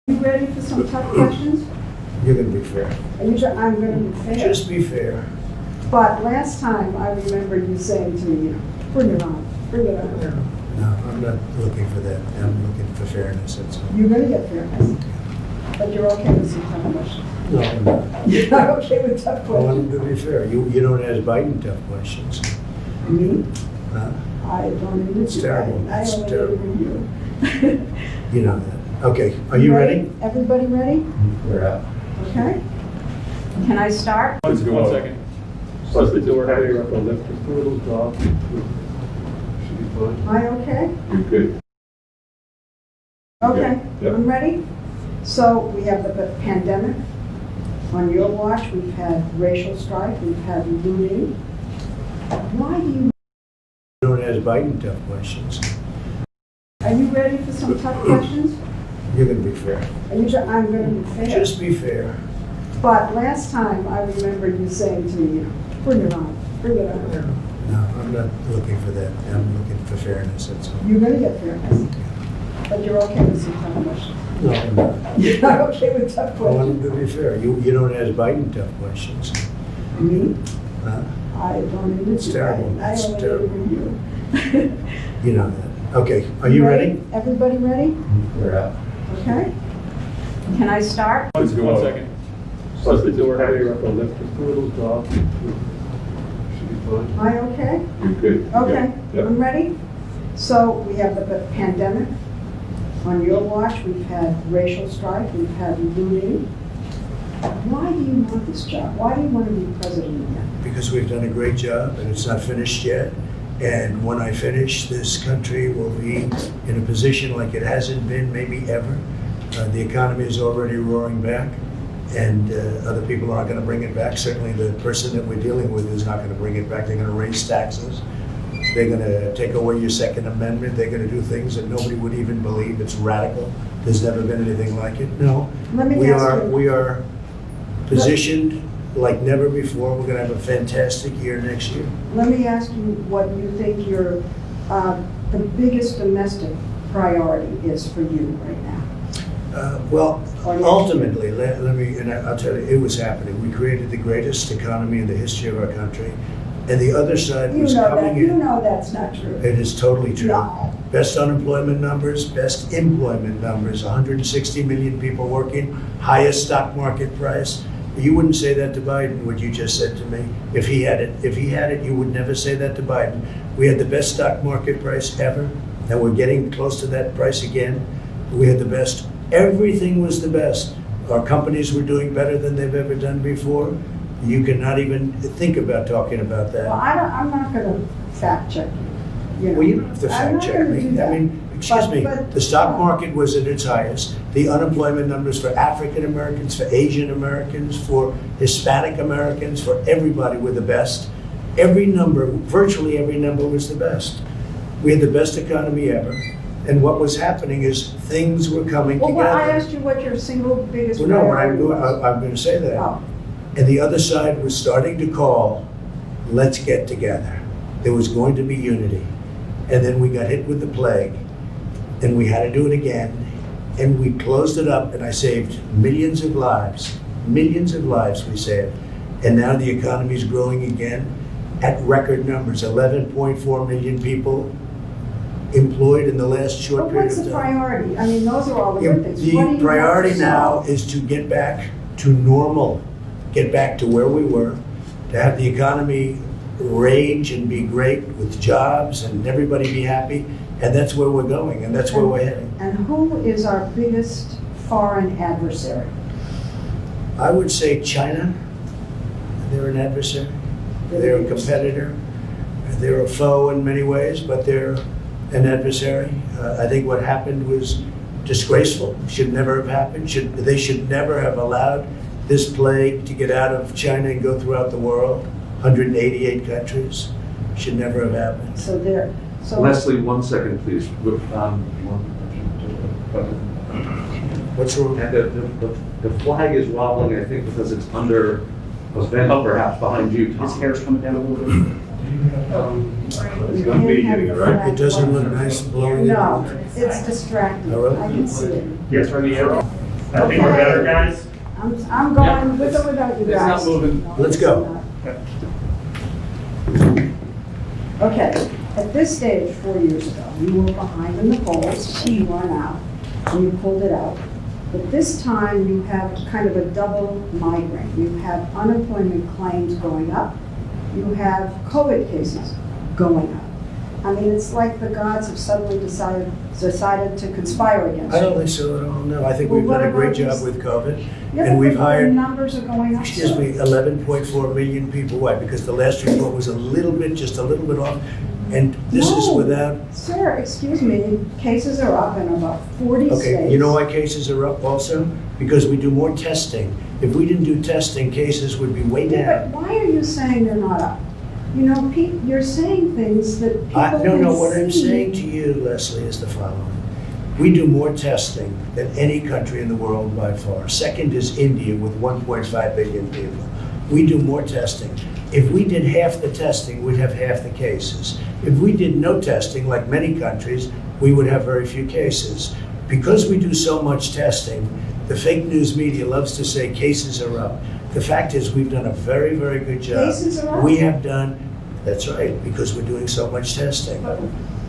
You ready for some tough questions? You're going to be fair. I'm going to be fair. Just be fair. But last time, I remember you saying to me, bring it on, bring it on. No, I'm not looking for that. I'm looking for fairness, that's all. You're going to get fairness. But you're okay with some tough questions. No, I'm not. You're not okay with tough I want questions? to be fair. You don't ask Biden tough questions. Me? Huh? I don't even. It's terrible. I It's only terrible. interview you. You know that. Okay, are you ready? Everybody ready? We're out. Okay. Can I start? One second. Close the door, have your upper lip just a little drop. Should be fine. Am I okay? You're good. Okay, Yep. I'm ready. So we have the pandemic. On your watch, we've had racial strife, we've had looting. Why do you, You don't ask Biden tough questions. are you ready for some tough questions? You're going to be fair. I'm going to be fair. Just be fair. But last time, I remember you saying to me, bring it on, bring it on. No, I'm not looking for that. I'm looking for fairness, that's all. You're going to get fairness. But you're okay with some tough questions. No, I'm not. You're not okay with tough I want questions? to be fair. You don't ask Biden tough questions. Me? Huh? I don't interview. It's terrible. I It's only terrible. interview you. You know that. Okay, are you ready? Everybody ready? We're out. Okay. Can I start? One second. Close the door, have your upper lip just a little drop. Should be fine. Am I okay? You're good. Okay, Yep. I'm ready. So we have the pandemic. On your watch, we've had racial strife, we've had looting. Why do you want this job? Why do you want to be president again? Because we've done a great job and it's not finished yet. And when I finish, this country will be in a position like it hasn't been maybe ever. The economy is already roaring back and other people aren't going to bring it back. Certainly the person that we're dealing with is not going to bring it back. They're going to raise taxes. They're going to take away your Second Amendment. They're going to do things that nobody would even believe. It's radical. There's never been anything like it. No, Let me we ask you. we are positioned like never before. We're going to have a fantastic year next year. Let me ask you what you think your, the biggest domestic priority is for you right now. Well, Or next ultimately, let me, and I'll tell you, it was happening. We created the greatest economy in the history of our country, and the other side You was know coming that, you in. know that's not true. It is totally true. No. Best unemployment numbers, best employment numbers, 160 million people working, highest stock market price. You wouldn't say that to Biden, what you just said to me. If he had it, you would never say that to Biden. We had the best stock market price ever, and we're getting close to that price again. We had the best, everything was the best. Our companies were doing better than they've ever done before. You cannot even think about talking about that. Well, I'm not going to fact check you. Well, you don't have to I'm fact not check gonna me. do that. I mean, excuse me, But- the stock market was at its highest. The unemployment numbers for African Americans, for Asian Americans, for Hispanic Americans, for everybody were the best. Every number, virtually every number was the best. We had the best economy ever. And what was happening is things were coming Well, together. I asked you what your single biggest Well, no, what priority was. I'm going to say that. Oh. And the other side was starting to call, let's get together. There was going to be unity. And then we got hit with the plague, and we had to do it again. And we closed it up, and I saved millions of lives we saved. And now the economy is growing again at record numbers, 11.4 million people employed in the last short But period what's of the time. priority? I mean, those are all the good things. What do The you priority have to now solve? is to get back to normal, get back to where we were, to have the economy rage and be great with jobs and everybody be happy. And that's where we're going, and that's where we're heading. And who is our biggest foreign adversary? I would say China. They're an adversary. They're a competitor. They're a foe in many ways, but they're an adversary. I think what happened was disgraceful. Should never have happened. They should never have allowed this plague to get out of China and go throughout the world. 188 countries. Should never have happened. So there, so. Lesley, 1 second, please. What's wrong? And the flag is wobbling, I think, because it's under a vent perhaps behind you, Tom. His hair's coming down a little bit. It's going to be getting it right. It doesn't look nice blowing it No, out. it's distracting. Oh, really? I can see it. Yes, turn the arrow. I think we're better, guys. I'm going with or without you It's not guys. moving. No, Let's it's go. not. Okay, at this stage, 4 years ago, you were behind in the polls, you are now, and you pulled it out. But this time, you have kind of a double migraine. You have unemployment claims going up, you have COVID cases going up. I mean, it's like the gods have suddenly decided to conspire against you. I don't think so at all, no. I think Well, we've what done a great about job this- with COVID. Yeah, And but we've the hired, numbers are going up. excuse so- me, 11.4 million people. Why? Because the last report was just a little bit off. And this is No. without, Sir, excuse me, cases are up in about 40 states. okay, you know why cases are up also? Because we do more testing. If we didn't do testing, cases would be way Yeah, down. but why are you saying they're not up? You know, you're saying things that people I can see. don't know what I'm saying to you, Lesley, is the following. We do more testing than any country in the world by far. Second is India with 1.5 billion people. We do more testing. If we did half the testing, we'd have half the cases. If we did no testing, like many countries, we would have very few cases. Because we do so much testing, the fake news media loves to say cases are up. The fact is, we've done a very, very good job. Cases are up? We have done, that's right, because we're doing so much testing.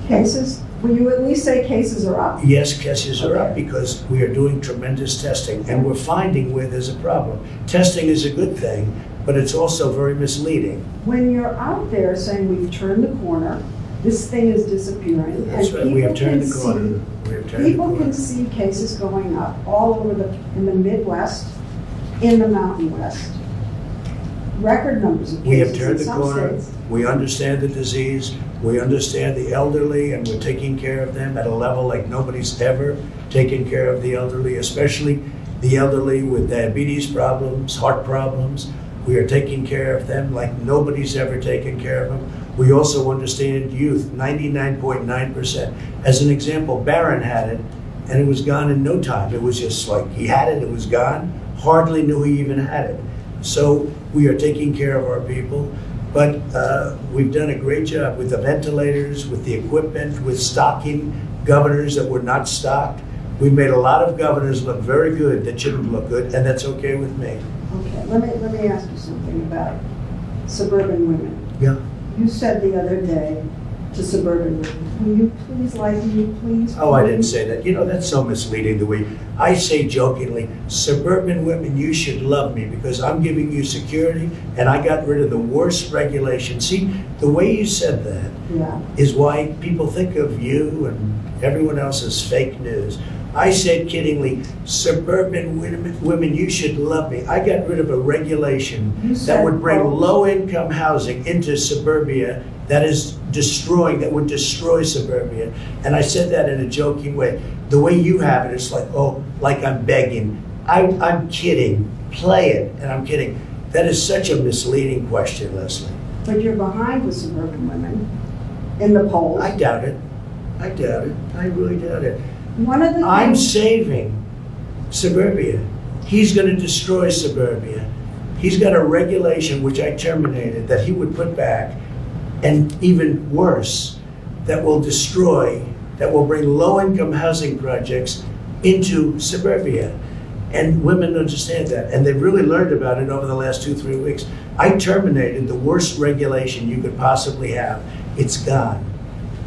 Cases, will you at least say cases are up? Yes, cases are up Okay. because we are doing tremendous testing and we're finding where there's a problem. Testing is a good thing, but it's also very misleading. When you're out there saying we've turned the corner, this thing is disappearing. That's and right, we have people turned can the corner. see- We have turned the People corner. can see cases going up all over in the Midwest, in the Mountain West. Record numbers of We have cases in turned the some corner. states. We understand the disease. We understand the elderly and we're taking care of them at a level like nobody's ever taken care of the elderly, especially the elderly with diabetes problems, heart problems. We are taking care of them like nobody's ever taken care of them. We also understand youth, 99.9%. As an example, Barron had it and it was gone in no time. It was just like he had it, it was gone. Hardly knew he even had it. So we are taking care of our people. But we've done a great job with the ventilators, with the equipment, with stocking governors that were not stocked. We made a lot of governors look very good that shouldn't look good, and that's okay with me. Okay, let me ask you something about suburban women. Yeah. You said the other day to suburban women, will you please like me, please? Oh, I didn't please?" say that. You know, that's so misleading the way I say jokingly, suburban women, you should love me because I'm giving you security and I got rid of the worst regulation. See, the way you said that Yeah, is why people think of you and everyone else as fake news. I said kiddingly, suburban women, you should love me. I got rid of a regulation You that said, would bring oh. low-income housing into suburbia that would destroy suburbia. And I said that in a joking way. The way you have it, it's like, oh, like I'm begging. I'm kidding. Play it, and I'm kidding. That is such a misleading question, Lesley. but you're behind with suburban women in the polls. I doubt it. I doubt it. I really doubt it. One of the I'm things, saving suburbia. He's going to destroy suburbia. He's got a regulation which I terminated that he would put back, and even worse, that will bring low-income housing projects into suburbia. And women understand that, and they've really learned about it over the last 2-3 weeks. I terminated the worst regulation you could possibly have. It's gone.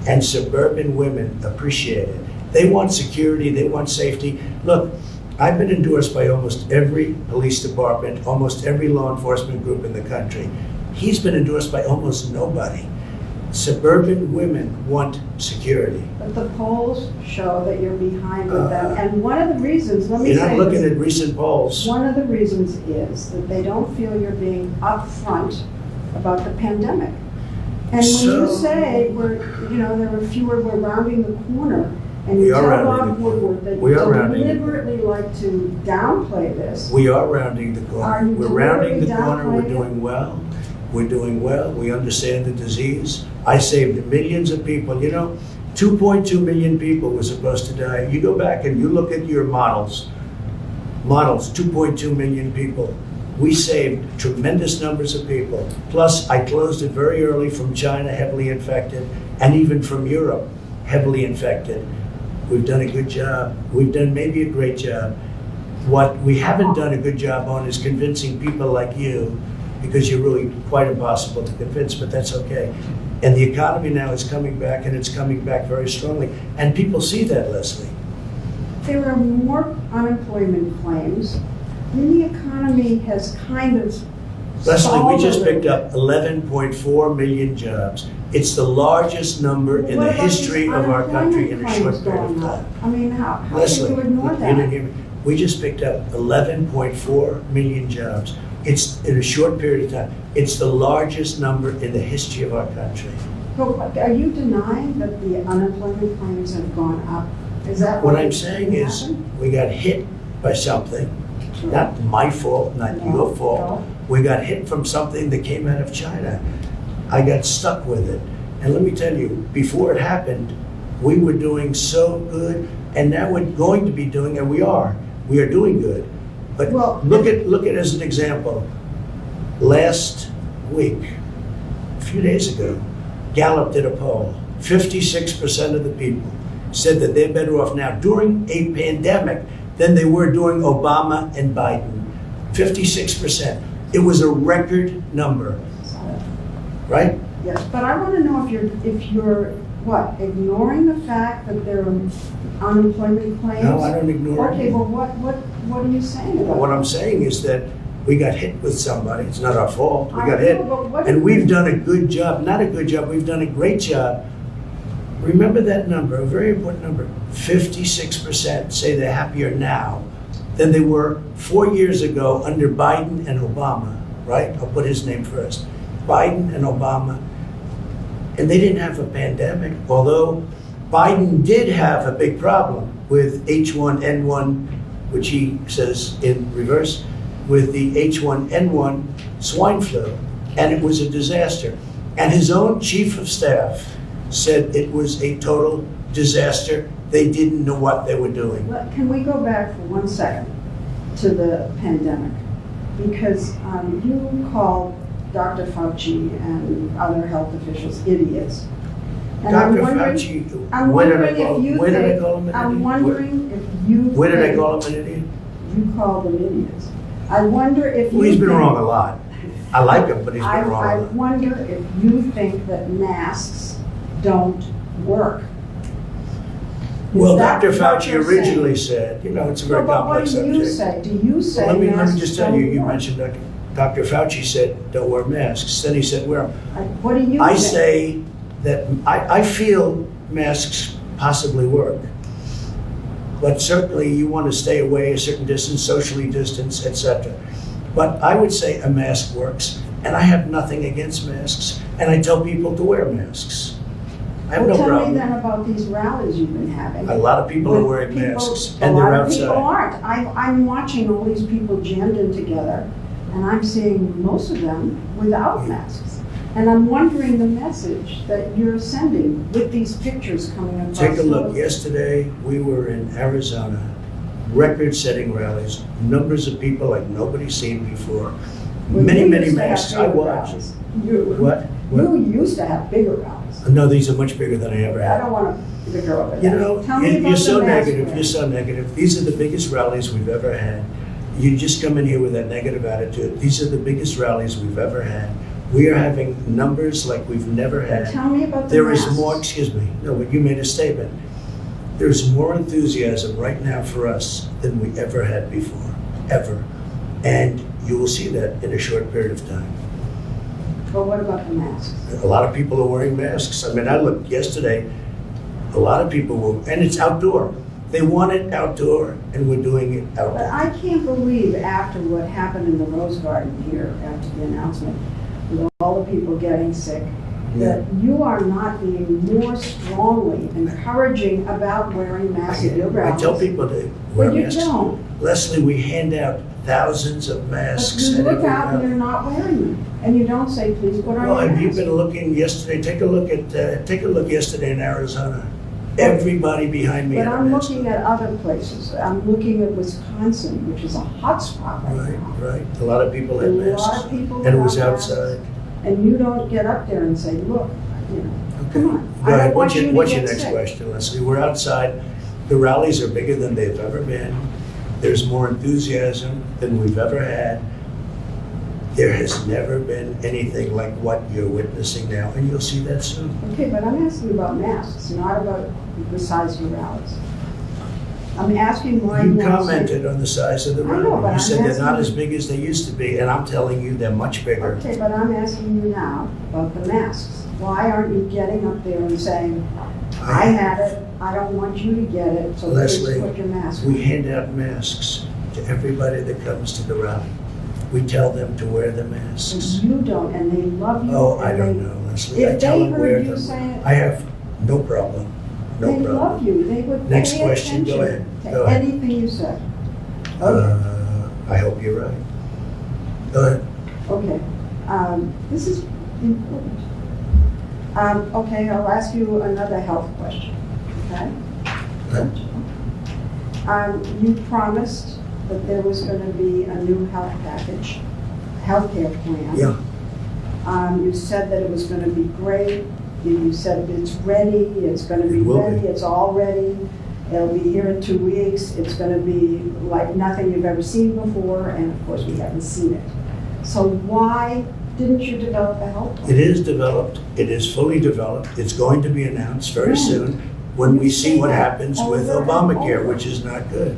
And suburban women appreciate it. They want security, they want safety. Look, I've been endorsed by almost every police department, almost every law enforcement group in the country. He's been endorsed by almost nobody. Suburban women want security. but the polls show that you're behind with them. And one of the reasons, let me You're say not looking this, at recent polls. one of the reasons is that they don't feel you're being upfront about the pandemic. And when you So- say there are fewer, we're rounding the corner, and We you are tell rounding Bob the corner. Woodward that We you are rounding the deliberately like to downplay this. We are rounding the Are corner. you We're rounding the deliberately corner. We're downplaying it? doing well. We're doing well. We understand the disease. I saved millions of people. You know, 2.2 million people were supposed to die. You go back and you look at your models, 2.2 million people. We saved tremendous numbers of people. Plus, I closed it very early from China, heavily infected, and even from Europe, heavily infected. We've done a good job. We've done maybe a great job. What we haven't done a good job on is convincing people like you, because you're really quite impossible to convince, but that's okay. And the economy now is coming back, and it's coming back very strongly. And people see that, Lesley. There are more unemployment claims. The economy has kind of Lesley, we just stalled a picked little up 11.4 million jobs. It's the largest number bit. in What the about these history of our country in a unemployment short period of claims going time. up? I mean, how can Lesley, you ignore you that? didn't hear me. We just picked up 11.4 million jobs. It's in a short period of time. It's the largest number in the history of our country. But are you denying that the unemployment claims have gone up? Is that What I'm saying is, happened? we got hit by something, not my fault, not No, your fault. no. We got hit from something that came out of China. I got stuck with it. And let me tell you, before it happened, we were doing so good, and now we're going to be doing, and we are doing good. But Well, look at as an example, last week, a few days ago, Gallup did a poll. 56% of the people said that they're better off now during a pandemic than they were during Obama and Biden. 56%. It was a record number, right? Yes, but I want to know if you're what, ignoring the fact that there are unemployment claims? No, I don't ignore Okay, it. well, what are you saying about What that? I'm saying is that we got hit with somebody. It's not our fault. We I got know, hit. but what And if- we've done a good job, not a good job, we've done a great job. Remember that number, a very important number. 56% say they're happier now than they were 4 years ago under Biden and Obama, right? I'll put his name first. Biden and Obama. And they didn't have a pandemic, although Biden did have a big problem with H1N1, which he says in reverse, with the H1N1 swine flu, and it was a disaster. And his own chief of staff said it was a total disaster. They didn't know what they were doing. Can we go back for 1 second to the pandemic? Because you called Dr. Fauci and other health officials idiots. And I'm Dr. wondering- Fauci, I'm where did I wondering call if you where did I think- call him an I'm idiot? wondering if you Where did I think call him an idiot? you called them idiots. I wonder if you Well, he's been think- wrong a lot. I like him, but he's been wrong a I lot. wonder if you think that masks don't work. Well, Is that Dr. what Fauci you're originally said, you know, it's a very But complex what do you subject. say? Do you say Well, let me masks just tell you, don't you work? mentioned Dr. Fauci said, don't wear masks. Then he said, wear them. What do you I think? say that I feel masks possibly work. But certainly you want to stay away a certain distance, socially distance, etc. But I would say a mask works, and I have nothing against masks, and I tell people to wear masks. I have no Tell me problem. then about these rallies you've been having. A lot of people are With wearing people- masks, and they're A lot of people outside. aren't. I'm watching all these people jammed in together, and I'm seeing most of them without masks. And I'm wondering the message that you're sending with these pictures coming across. Take a look. the- Yesterday, we were in Arizona, record-setting rallies, numbers of people like nobody's seen before. Well, Many, you many used to have masks. I bigger watched. rallies. You What? used to have bigger rallies. No, these are much bigger than I ever I had. don't want to bigger over that. You know, Tell me you're about so the mask negative, wearing. you're so negative. These are the biggest rallies we've ever had. You just come in here with that negative attitude. These are the biggest rallies we've ever had. We are having numbers like we've never had. Tell me about the There is masks. more, excuse me, no, but you made a statement. There's more enthusiasm right now for us than we ever had before, ever. And you will see that in a short period of time. But what about the masks? A lot of people are wearing masks. I mean, I looked yesterday, a lot of people were, and it's outdoor. They want it outdoor, and we're doing it But outdoor. I can't believe after what happened in the Rose Garden here, after the announcement, with all the people getting sick, that you are not being more strongly encouraging about wearing masks at your I rallies. tell people to wear But you masks. don't. Leslie, we hand out thousands of But masks you at look every out and rally. you're not wearing them. And you don't say, please put on Well, your have you mask. been looking yesterday? Take a look yesterday in Arizona. Everybody behind me But had a I'm mask looking on. at other places. I'm looking at Wisconsin, which is a hot spot right Right, now. right. A lot of people A had lot masks. of people And it was without masks. outside. And you don't get up there and say, look, you know, come on. Go I ahead, don't want you to what's your get next sick. question, Leslie? We're outside. The rallies are bigger than they've ever been. There's more enthusiasm than we've ever had. There has never been anything like what you're witnessing now, and you'll see that soon. Okay, but I'm asking about masks, not about the size of your rallies. I'm asking why you You want to say... commented on the size of the I know, rally. but You I'm said they're not asking- as big as they used to be, and I'm telling you they're much bigger. Okay, but I'm asking you now about the masks. Why aren't you getting up there and saying, I had it, I don't want you to get it, so please Lesley, put your mask we on. hand out masks to everybody that comes to the rally. We tell them to wear the masks. You don't, and they love you. Oh, I and don't they- know, Leslie. I If tell they them wear heard you them. say it, I have no problem. No they problem. love you, they would Next pay question, go attention ahead, go to ahead. anything you said. Okay, I hope you're right. Go ahead. okay. This is important. Okay, I'll ask you another health question, okay? Huh? You promised that there was going to be a new health package, healthcare plan. Yeah, You said that it was going to be great. You said it's ready, it's going to be It will be. ready, it's all ready. It'll be here in 2 weeks. It's going to be like nothing you've ever seen before, and of course, we haven't seen it. So why didn't you develop a health plan? it is developed. It is fully developed. It's going to be announced very When? soon when we see what happens with Over and Obamacare, over. which is not good.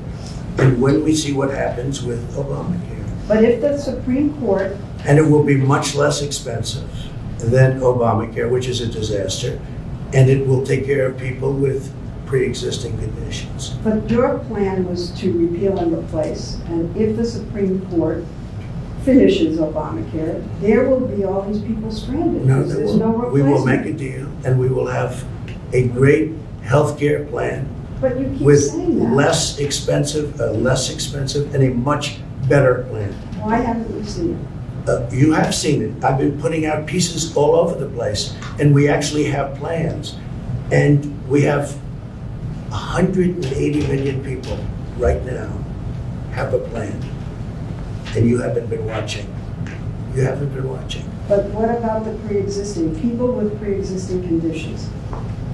And when we see what happens with Obamacare. But if the Supreme Court, And it will be much less expensive than Obamacare, which is a disaster. And it will take care of people with pre-existing conditions. but your plan was to repeal and replace, and if the Supreme Court finishes Obamacare, there will be all these people stranded. No, because there there's no won't. We will make a replacement. deal, and we will have a great healthcare plan But you keep with saying that. less expensive, and a much better plan. Why haven't we seen it? You have seen it. I've been putting out pieces all over the place, and we actually have plans. And we have 180 million people right now have a plan. And you haven't been watching. You haven't been watching. But what about the pre-existing, people with pre-existing conditions?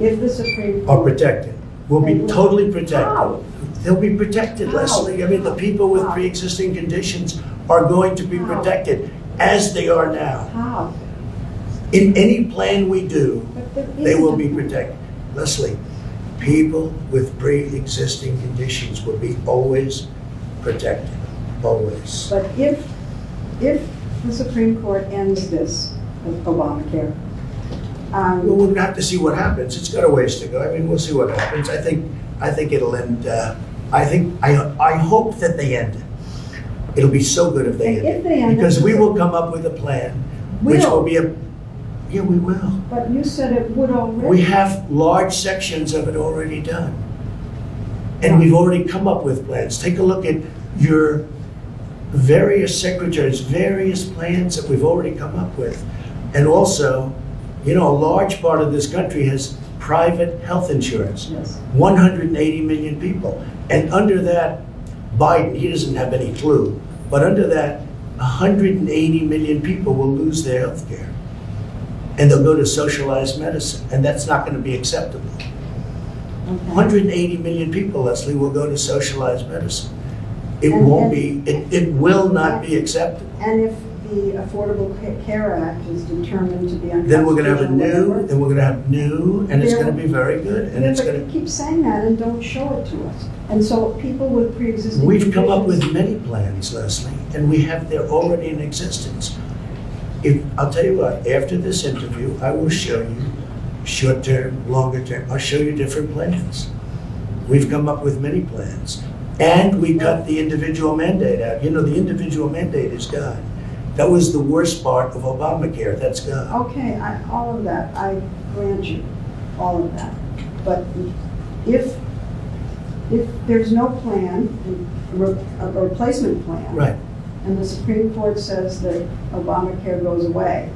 If the Supreme Are Court... protected. Will be totally protected. How? They'll be protected, How? Leslie. I mean, the people with How? pre-existing conditions are going to be How? protected, as they are now. How? In any plan we do, But there they will isn't. be protected. Leslie, people with pre-existing conditions will be always protected, always. But if the Supreme Court ends this with Obamacare, Well, we'll have to see what happens. It's got a ways to go. I mean, we'll see what happens. I think it'll end, I hope that they end it. It'll be so good if they And end if it. they end it, Because we it's- will come up with a plan, which Will. will be yeah, we will. but you said it would already. We have large sections of it already done. And we've already come up with plans. Take a look at your various secretaries, various plans that we've already come up with. And also, you know, a large part of this country has private health insurance. Yes. 180 million people. And under that, Biden, he doesn't have any clue, but under that, 180 million people will lose their health care. And they'll go to socialized medicine, and that's not going to be acceptable. Okay. 180 million people, Leslie, will go to socialized medicine. It And- won't and- be, it will not be acceptable. And if the Affordable Care Act is determined to be unconstitutional... Then we're going to have a new, whatever, then we're going to have new, and it's going to be very good, and Yeah, it's but going you to. keep saying that and don't show it to us. And so people with pre-existing We've come up with conditions- many plans, Leslie, and we have, they're already in existence. I'll tell you what, after this interview, I will show you short-term, longer-term, I'll show you different plans. We've come up with many plans. And we cut the individual mandate out. You know, the individual mandate is gone. That was the worst part of Obamacare, that's gone. Okay, all of that, I grant you, all of that. But if there's no plan, a replacement plan... Right. And the Supreme Court says that Obamacare goes away,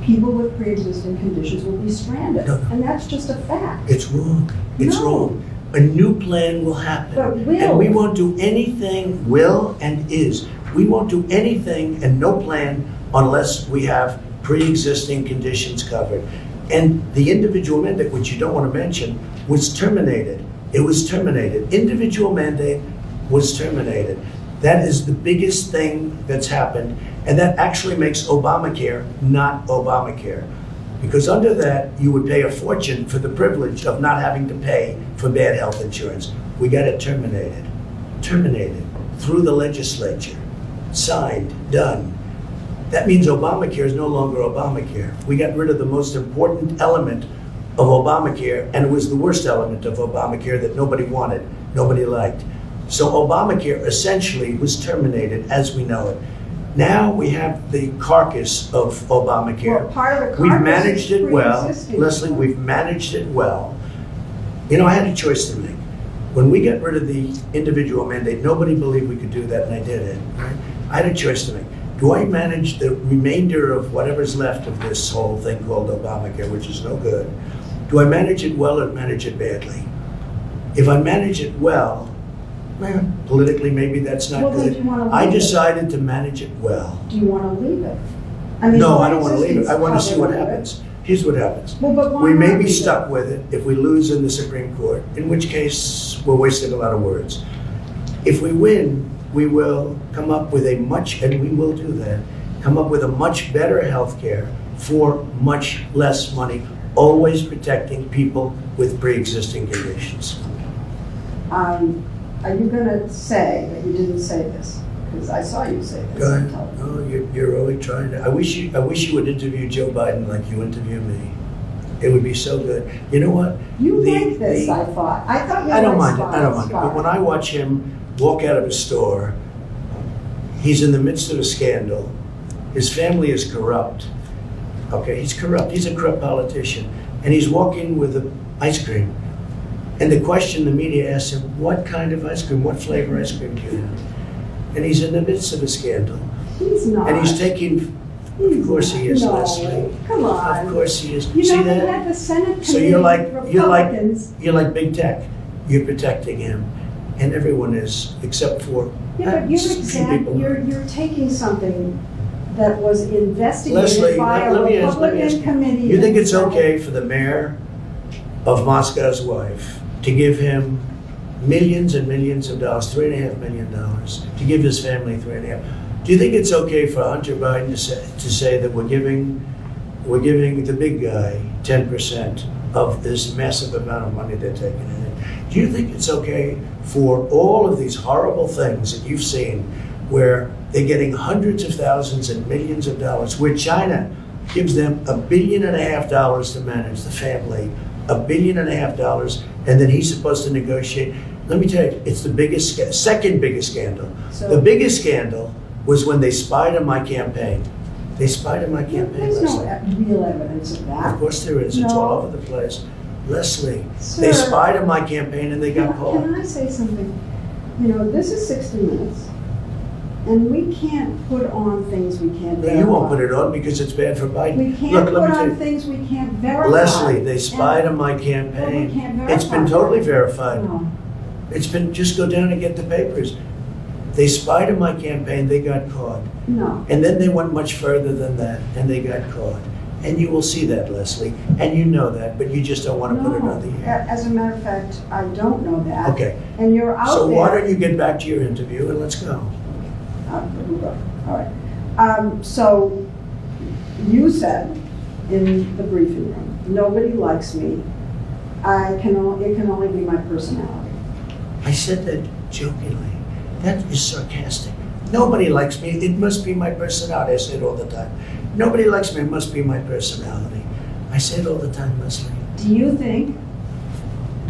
people with pre-existing conditions will be stranded. No, no. And that's just a fact. It's wrong. It's No. wrong. A new plan will happen. But will. And we won't do anything, will and is. We won't do anything and no plan unless we have pre-existing conditions covered. And the individual mandate, which you don't want to mention, was terminated. It was terminated. Individual mandate was terminated. That is the biggest thing that's happened, and that actually makes Obamacare not Obamacare. Because under that, you would pay a fortune for the privilege of not having to pay for bad health insurance. We got it terminated through the legislature, signed, done. That means Obamacare is no longer Obamacare. We got rid of the most important element of Obamacare, and it was the worst element of Obamacare that nobody wanted, nobody liked. So Obamacare essentially was terminated as we know it. Now we have the carcass of Obamacare. Well, part of the carcass We've managed is it well. pre-existing. Leslie, we've managed it well. You know, I had a choice to make. When we got rid of the individual mandate, nobody believed we could do that, and I did it. Right? I had a choice to make. Do I manage the remainder of whatever's left of this whole thing called Obamacare, which is no good? Do I manage it well or manage it badly? If I manage it well, politically maybe that's not Well, then good. do you wanna I leave it? decided to manage it well. Do you want to leave it? I mean, No, the I don't want to leave it. existing's I want to see what covered. happens. Here's what happens. Well, but why We may not be leave it? stuck with it if we lose in the Supreme Court, in which case we're wasting a lot of words. If we win, we will come up with a much, and we will do that, come up with a much better health care for much less money, always protecting people with pre-existing conditions. Are you going to say that you didn't say this? Because I saw you say this. Go on ahead. television. No, you're really trying to. I wish you would interview Joe Biden like you interview me. It would be so good. You know what? You The- like this, the- I thought. I thought you I don't liked mind it. I don't mind it. But when I watch him walk out of a store, he's in the midst of a scandal. His family is corrupt. Okay, he's corrupt. He's a corrupt politician, and he's walking with ice cream. And the question the media asks him, "What kind of ice cream? What flavor ice cream do you have?" And he's in the midst of a scandal, He's not. and he's taking. Of course he is, No, Leslie. come on. Of course he is. You See know, they that? had the Senate So committee you're like of you're like Republicans. you're like big tech. You're protecting him, and everyone is, except for Yeah, but few people. you're taking something that was investigated Leslie, by a let me ask Republican you. committee. You think in it's the Senate. okay for the mayor of Moscow's wife to give him millions and millions of dollars, $3.5 million, to give his family 3.5? Do you think it's okay for Hunter Biden to say that we're giving the big guy 10% of this massive amount of money they're taking in? Do you think it's okay for all of these horrible things that you've seen where they're getting hundreds of thousands and millions of dollars, where China gives them $1.5 billion to manage the family, $1.5 billion, and then he's supposed to negotiate? Let me tell you, it's the second biggest scandal. So- The biggest scandal was when they spied on my campaign. They spied on my campaign. There's no Leslie. real evidence of that. Of course there is. It's No. all over the place. Leslie, Sir, they spied on my campaign and they got Can caught. I say something? You know, this is 60 Minutes, and we can't put on things we can't verify. You won't put it on because it's bad for Biden. We can't Look, put let me tell on you. things we can't verify. Leslie, they spied And- on my Well, we campaign. can't It's been verify. totally verified. No. It's been, just go down and get the papers. They spied on my campaign, they got caught. No. And then they went much further than that, and they got caught. And you will see that, Leslie, and you know that, but you just don't want to put it on the air. As a matter of fact, I don't know that. Okay, And you're out there. so why don't you get back to your interview and let's go. All right. So you said in the briefing room, nobody likes me. It can only be my personality. I said that jokingly. That is sarcastic. Nobody likes me. It must be my personality. I say it all the time. Nobody likes me. It must be my personality. I say it all the time, Leslie. Do you think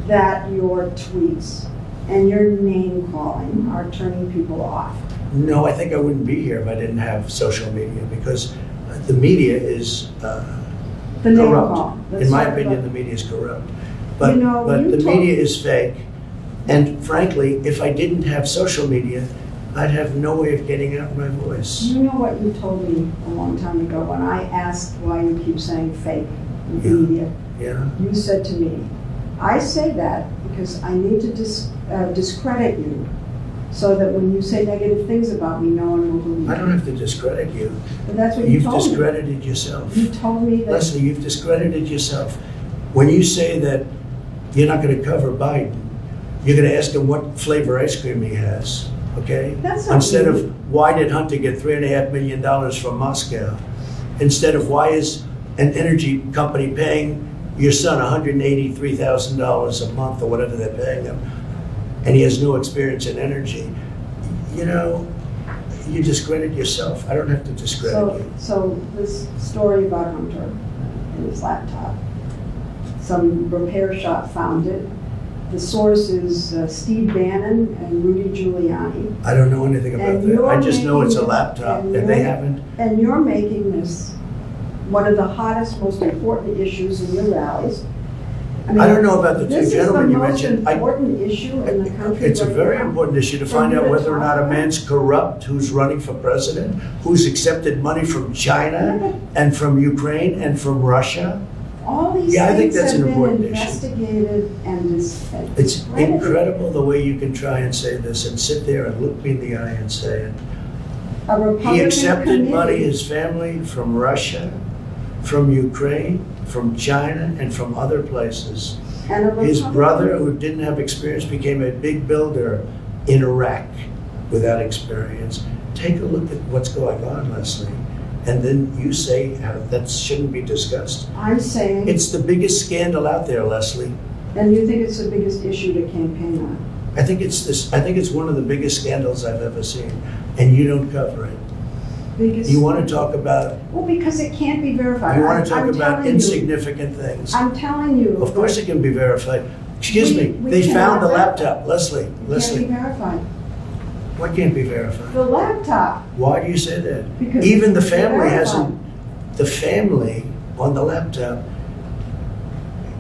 that your tweets and your name calling are turning people off? No, I think I wouldn't be here if I didn't have social media because the media is The name corrupt. call. In my opinion, the media is corrupt. But, You know, but you the told- media is fake. And frankly, if I didn't have social media, I'd have no way of getting out my voice. You know what you told me a long time ago when I asked why you keep saying fake Yeah. media? Yeah. You said to me, I say that because I need to discredit you so that when you say negative things about me, no one will believe I you. don't have to discredit you. But that's what you You've told me. discredited yourself. You told me that. Leslie, you've discredited yourself. When you say that you're not going to cover Biden, You're gonna ask him what flavor ice cream he has, okay? That's not Instead rude. of, why did Hunter get $3.5 million from Moscow? Instead of, why is an energy company paying your son $183,000 a month or whatever they're paying him, and he has no experience in energy? You know, you discredit yourself. I don't have to discredit you. So this story about Hunter and his laptop, some repair shop found it. The source is Steve Bannon and Rudy Giuliani. I don't know anything about And that. you're I just know it's a making- laptop, and and they you're- haven't. And you're making this one of the hottest, most important issues in your rallies. mean, I don't know about the two gentlemen you mentioned. This is the most important issue in the country. It's a right very now. important issue to For find you out to whether or talk not a about? man's corrupt who's running for president, who's accepted money from China and from Ukraine and from Russia. All these Yeah, I think things that's have an been important issue. investigated and It's discredited. incredible the way you can try and say this and sit there and look me in the eye and say it. A Republican He accepted money, committee- his family, from Russia, from Ukraine, from China, and from other places. and a His Republican- brother, who didn't have experience, became a big builder in Iraq without experience. Take a look at what's going on, Lesley, and then you say how that shouldn't be discussed. I'm saying, It's the biggest scandal out there, Lesley. and you think it's the biggest issue to campaign on. I think it's one of the biggest scandals I've ever seen, and you don't cover it. Biggest. You want to talk about, Well, because it can't be verified. you want to talk I'm about telling you- insignificant things. I'm telling you. Of course it can be verified. Excuse We- me, we they found the cannot laptop, Lesley, It can't be Lesley. verified. What can't be verified? The laptop, Why do you say that? because. Even the it's family verified. hasn't, the family on the laptop,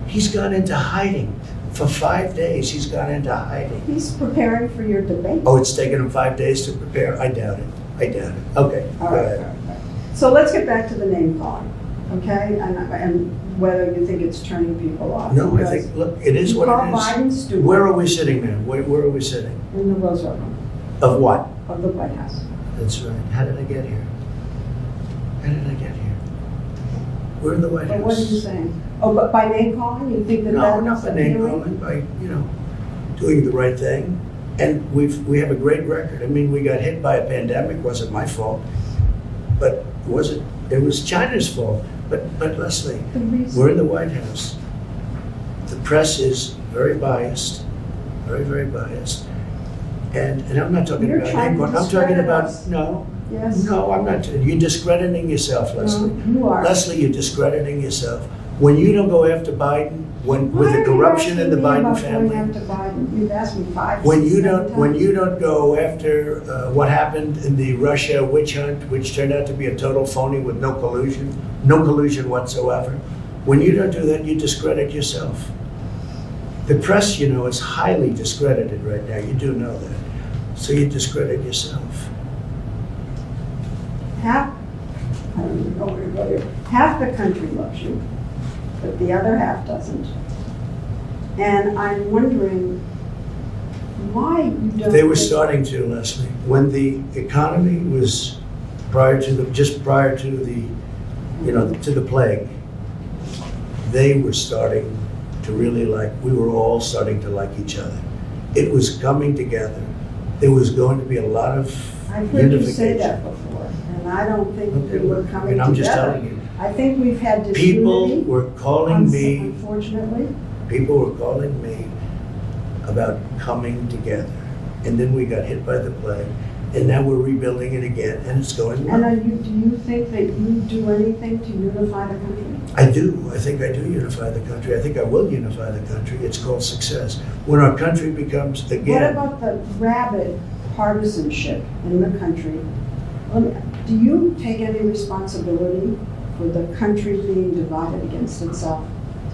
he's gone into hiding. For 5 days, he's gone into hiding. He's preparing for your debate. Oh, it's taken him 5 days to prepare? I doubt it. I doubt it. Okay, All go right, ahead. all right. So let's get back to the name calling, okay? And whether you think it's turning people off. No, I because think, look, it is you what call it is. Biden stupid Where are we sitting now? Where are we sitting? in the Roosevelt Room Of what? of the White House. That's right. How did I get here? How did I get here? We're in the White House. But what are you saying? Oh, but by name calling, you think that No, that's not by name appealing? calling, by, doing the right thing. And we have a great record. I mean, we got hit by a pandemic, wasn't my fault. But it was China's fault. But Lesley, The reason- we're in the White House. The press is very biased, very, very biased. And I'm not talking You're about trying name to calling. I'm talking discredit about, us. no, Yes. no, I'm not. You're discrediting yourself, Lesley. No, you are. Leslie, you're discrediting yourself. When you don't go after Biden, with Why the are you corruption in the asking me Biden about family, going after Biden? You've asked me five, when six, you seven don't, when times. you don't go after what happened in the Russia witch hunt, which turned out to be a total phony with no collusion whatsoever, when you don't do that, you discredit yourself. The press, is highly discredited right now. You do know that. So you discredit yourself. Half, I don't even know where to go here. Half the country loves you, but the other half doesn't. And I'm wondering why you don't. They were think- starting to, Leslie, when the economy was just prior to the plague, they were starting to really we were all starting to like each other. It was coming together. There was going to be a lot of I've heard you say unification. that before, and I don't think Okay, we were I coming mean, I'm just together. telling you. I think we've had disunity. People were calling me, Unfortunately. about coming together. And then we got hit by the plague, and now we're rebuilding it again, and it's going And well. do you think that you do anything to unify the country? I do. I think I do unify the country. I think I will unify the country. It's called success. When our country becomes, What again, about the rabid partisanship in the country? Do you take any responsibility for the country being divided against itself?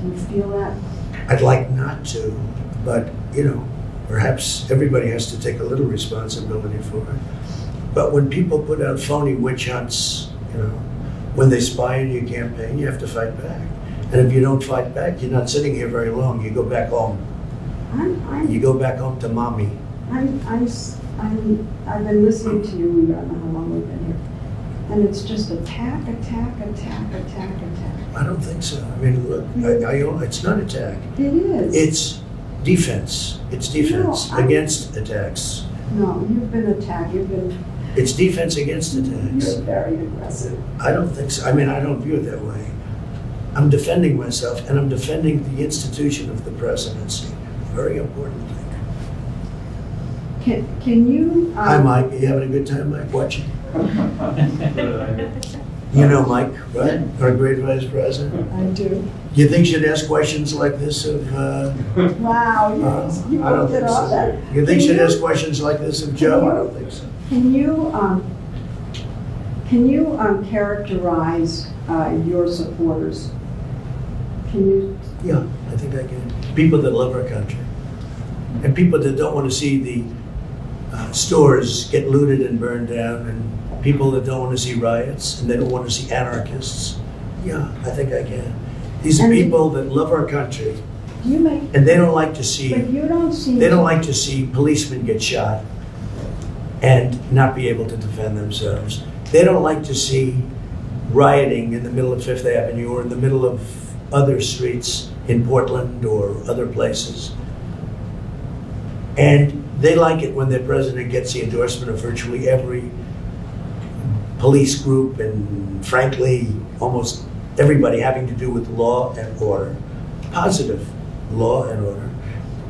Do you feel that? I'd like not to, but, perhaps everybody has to take a little responsibility for it. But when people put out phony witch hunts, when they spy on your campaign, you have to fight back. And if you don't fight back, you're not sitting here very long. You go back home. You go back home to mommy. I've been listening to you, I don't know how long we've been here. And it's just attack. I don't think so. I mean, look, it's not attack. It is. It's defense. It's defense No, I- against attacks. No, you've been attacked, It's defense against attacks. you're very aggressive. I don't think so. I mean, I don't view it that way. I'm defending myself, and I'm defending the institution of the presidency. Very important thing. Can you? Hi, Mike. Are you having a good time, Mike, watching? You know Mike, right? Our great vice president. I do. You think she'd ask questions like this of, Wow, you I don't worked it think off so. that. You think Can she'd ask questions like this of Joe? I don't think so. Can you characterize your supporters? Can you? Yeah, I think I can. People that love our country. And people that don't want to see the stores get looted and burned down, and people that don't want to see riots, and they don't want to see anarchists. Yeah, I think I can. These are And- people that love our country, Do you make? and they don't like to see, But you don't seem. they don't like to see policemen get shot and not be able to defend themselves. They don't like to see rioting in the middle of Fifth Avenue or in the middle of other streets in Portland or other places. And they like it when their president gets the endorsement of virtually every police group and, frankly, almost everybody having to do with law and order. Positive law and order.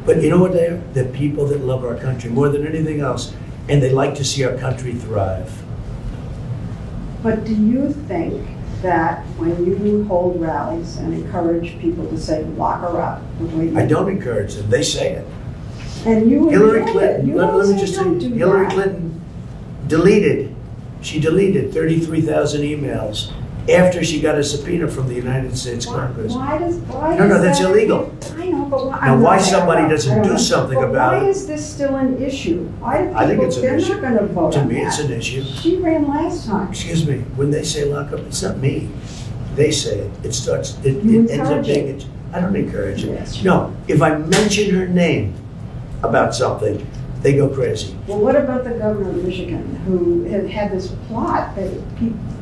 But you know what they are? They're people that love our country more than anything else, and they like to see our country thrive. But do you think that when you hold rallies and encourage people to say, lock her up, the way you I don't encourage them, they say it. And you Hillary admit it. Clinton, You let don't me say just tell don't you, do Hillary that. Clinton she deleted 33,000 emails after she got a subpoena from the United States Congress. Why No, is that's that- illegal. I know, but why? Now, I'm why not- somebody I don't doesn't know. do something But about why it? is this still an issue? Why do I think people, it's an they're issue. not gonna vote To on me, it's that. an issue. She ran last time. Excuse me, when they say lock up, it's not me. They say it. It starts, it You ends up encourage being, it. I don't encourage it. Yes. No, if I mention her name about something, they go crazy. Well, what about the governor of Michigan, who had this plot that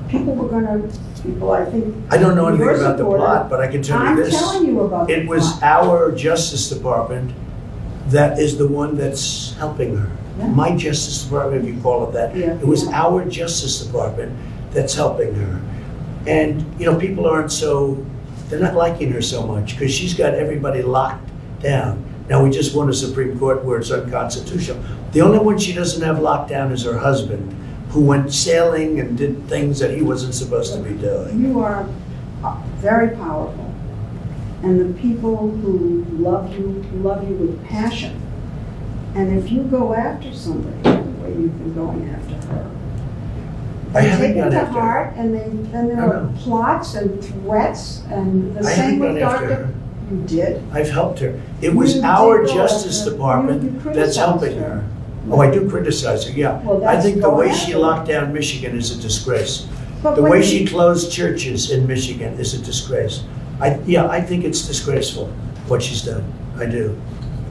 people were gonna, I think. I don't know anything your about the supporter- plot, but I can tell you I'm this. telling you about the It was plot. our Justice Department that is the one that's helping her. Yeah. My Justice Department, if you call it that. Yeah. It was Yeah. our Justice Department that's helping her. And, people aren't they're not liking her so much because she's got everybody locked down. Now, we just won a Supreme Court where it's unconstitutional. The only one she doesn't have locked down is her husband, who went sailing and did things that he wasn't supposed to be doing. You are very powerful, and the people who love you with passion. And if you go after somebody the way you've been going after her, I they haven't take it gone to after her. heart, and then there I are know. plots and threats, and the I same haven't with gone after Dr. her. You did? I've helped her. It was You our did go Justice after her. Department You that's criticized helping her. her. Oh, I do criticize her, yeah. Well, I that's think the going way she after her. locked down Michigan is a disgrace. But The when way you- she closed churches in Michigan is a disgrace. I think it's disgraceful, what she's done. I do.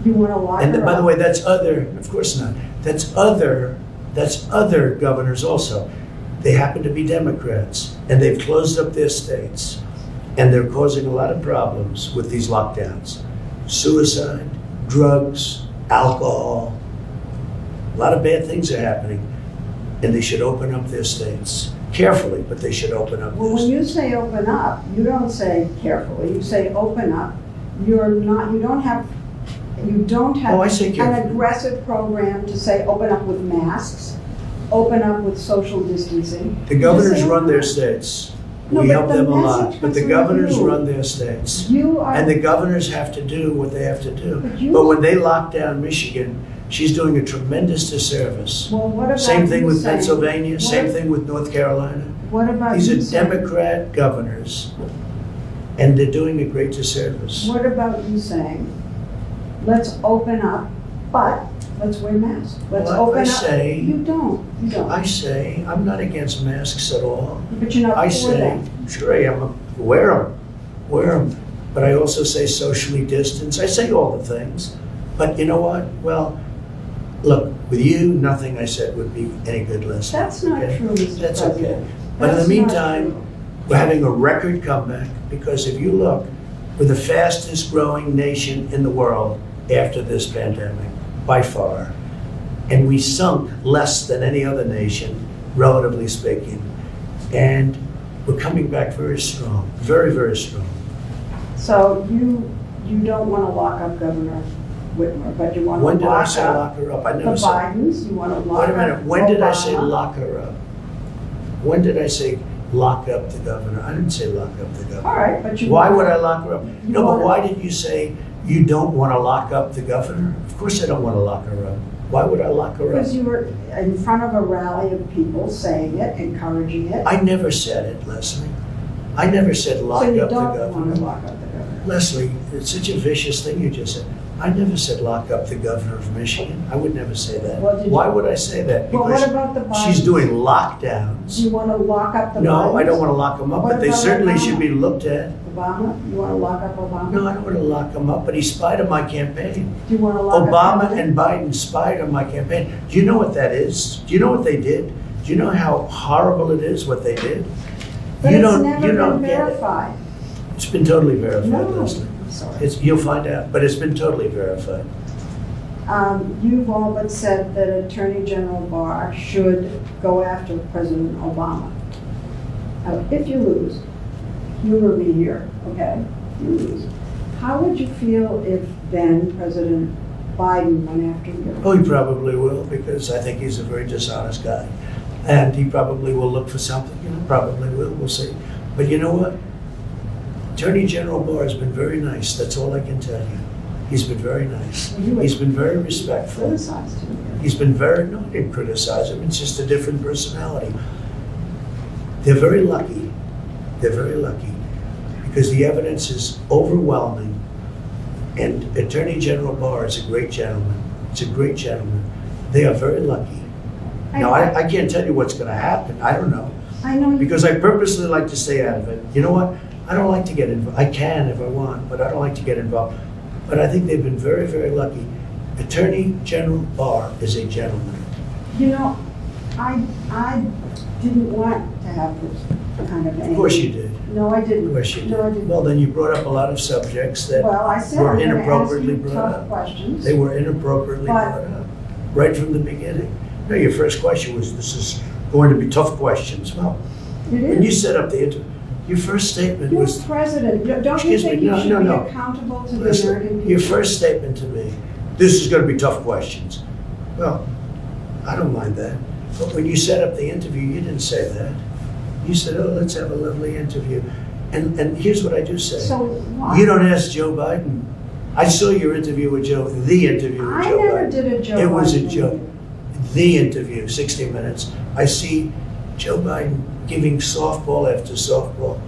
You want to lock And her by the up. way, that's other, of course not. That's other governors also. They happen to be Democrats, and they've closed up their states, and they're causing a lot of problems with these lockdowns. Suicide, drugs, alcohol, a lot of bad things are happening, and they should open up their states. Carefully, but they should open up Well, their when states. you say open up, you don't say carefully, you say open up. You don't have Oh, I say an carefully. aggressive program to say open up with masks, open up with social distancing. The You governors just say run open their up. states. No, We but help the them a lot, message but the comes from governors you. run their states. You are. And the governors have to do what they have to do. But you- But when they lock down Michigan, she's doing a tremendous disservice. Well, what about Same thing you with saying- Pennsylvania, what same if- thing with North Carolina. What about These you are saying- Democrat governors, and they're doing a great disservice. What about you saying, let's open up, but let's wear masks. Let's Well, I open up. say- You don't. I say, I'm not against masks at all. But you're not I for say, them. sure I am, wear them. But I also say socially distance. I say all the things. But you know what? Well, look, with you, nothing I said would be any good listening. That's not okay? true, Mr. That's President. okay. But in the That's not meantime, true. we're having a record comeback because if you look, we're the fastest growing nation in the world after this pandemic, by far. And we sunk less than any other nation, relatively speaking. And we're coming back very strong, very, very strong. So you don't want to lock up Governor Whitmer, but you want to When did I lock say up lock her up? I the never said. Bidens, you want to lock Wait up a minute, when did I say Obama. lock her up? When did I say lock up the governor? I didn't say lock up the governor. All right, but you. Why want- would I lock her up? you No, but want- why did you say you don't want to lock up the governor? Of course I don't want to lock her up. Why would I lock her up? Because you were in front of a rally of people saying it, encouraging it. I never said it, Leslie. I never said lock So you up the don't want to governor. lock up the governor. Leslie, it's such a vicious thing you just said. I never said lock up the governor of Michigan. I would never say that. Well, did you- Why would I say that? Well, what Because about the Bidens? she's doing Do lockdowns. you want to lock up the Bidens? No, I don't want to lock them up, What but they about certainly Obama? should be looked at. Obama? You want to lock up Obama? No, I don't want to lock him up, but he spied on my campaign. Do you want to lock up Obama Kennedy? and Biden spied on my campaign. Do you know what that is? Do you know what they did? Do you know how horrible it is what they did? But you it's don't, never you don't been get it. verified. It's been totally verified, No, Leslie. I'm sorry. You'll find out, but it's been totally verified. You've all but said that Attorney General Barr should go after President Obama. If you lose, humor me here, okay? If you lose. How would you feel if then President Biden went after you? Oh, he probably will, because I think he's a very dishonest guy. And he probably will look for something, probably will, we'll see. But you know what? Attorney General Barr has been very nice, that's all I can tell you. He's been very nice. You would He's been very respectful. criticize him. He's been very, no, I didn't criticize him, it's just a different personality. They're very lucky, because the evidence is overwhelming. And Attorney General Barr is a great gentleman. It's a great gentleman. They are very lucky. Now, I can't tell you what's gonna happen, I don't know, I know you. because I purposely like to stay out of it. You know what? I don't like to get involved. I can if I want, but I don't like to get involved. But I think they've been very, very lucky. Attorney General Barr is a gentleman. You know, I didn't want to have this kind of. Of course you did. No, I didn't. Of course you No, I did. didn't. Well, then you brought up a lot of subjects that Well, I said were I'm going to ask inappropriately you brought tough up. questions. They were inappropriately But- brought up, right from the beginning. No, your first question was, this is going to be tough questions. Well, It when you is. set up the interview, your first statement You're was, president. Don't you Excuse me, think you no, should no, be no. accountable to the listen, American people? your first statement to me, this is going to be tough questions. Well, I don't mind that. But when you set up the interview, you didn't say that. You said, oh, let's have a lovely interview. And here's what I do say. So why? You don't ask Joe Biden. I saw your interview with Joe, the interview with I Joe never Biden. did a Joe It was a Biden joke. interview. The interview, 60 Minutes. I see Joe Biden giving softball after softball.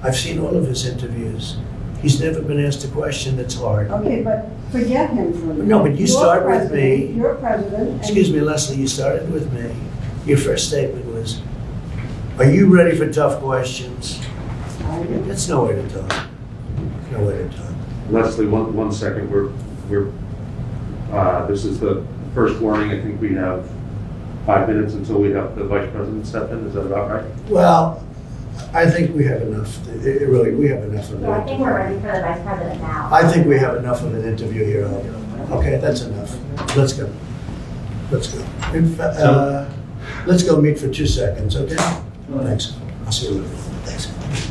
I've seen all of his interviews. He's never been asked a question that's hard. Okay, but forget him for a minute. No, but you You're start with president, me. You're president. and- Excuse me, Leslie, you started with me. Your first statement was, are you ready for tough questions? I did. That's no way to talk. No way to talk. Leslie, one second, this is the first warning, I think we have 5 minutes until we have the vice president step in, is that about right? Well, I think we have enough, really, we have enough of So I it. think we're ready for the vice president now. I think we have enough of an interview here. Okay, that's enough. Let's go. Let's go. Let's go meet for 2 seconds, okay? Thanks. I'll see you later. Thanks.